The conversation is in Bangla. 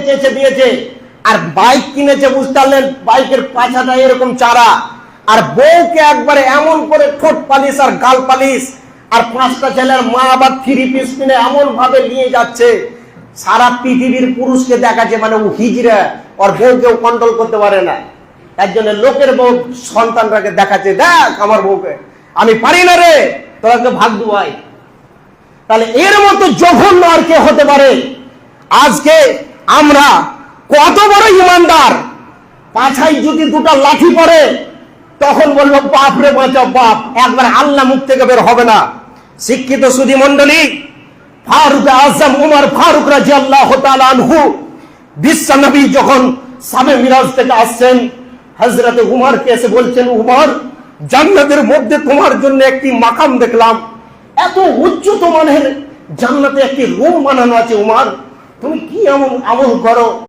বেচে দিয়েছে, আর বাইক কিনেছে, বুঝতে পারলেন, বাইকের পাছাটা এরকম চারা, আর বউকে একবারে এমন করে ঠোঁট পালিশ আর গাল পালিশ, আর 5টা ছেলের মা আবার 3 পিস কিনে এমন ভাবে নিয়ে যাচ্ছে, সারা পৃথিবীর পুরুষকে দেখাচ্ছে, মানে ও হিজড়া, ওর বউকেও কন্ট্রোল করতে পারে না। তার জন্য লোকের বউ সন্তানটাকে দেখাচ্ছে, দেখ আমার বউকে, আমি পারি না রে, তোরা তো ভাগ দুয়াই। তাহলে এর মতো জঘন্য আর কে হতে পারে? আজকে আমরা কত বড় ইমানদার, পাছায় যদি 2টা লাঠি পড়ে তখন বলবো বাপ রে বাঁচাও বাপ, একবার আল্লাহ মুখ থেকে বের হবে না। শিক্ষিত সুধী মন্ডলী, ফারুক আজম উমর ফারুক রাদিয়াল্লাহু তাআলা আনহু, বিশ্ব নবী যখন সাবে মিরাজ থেকে আসছেন, হযরত উমরকে এসে বলছেন, উমর, জান্নাতের মধ্যে তোমার জন্য একটি মাকাম দেখলাম, এত উচ্চত মানের জান্নাতে একটি রুম বানানো আছে, উমর তুমি কি এমন আমল করো?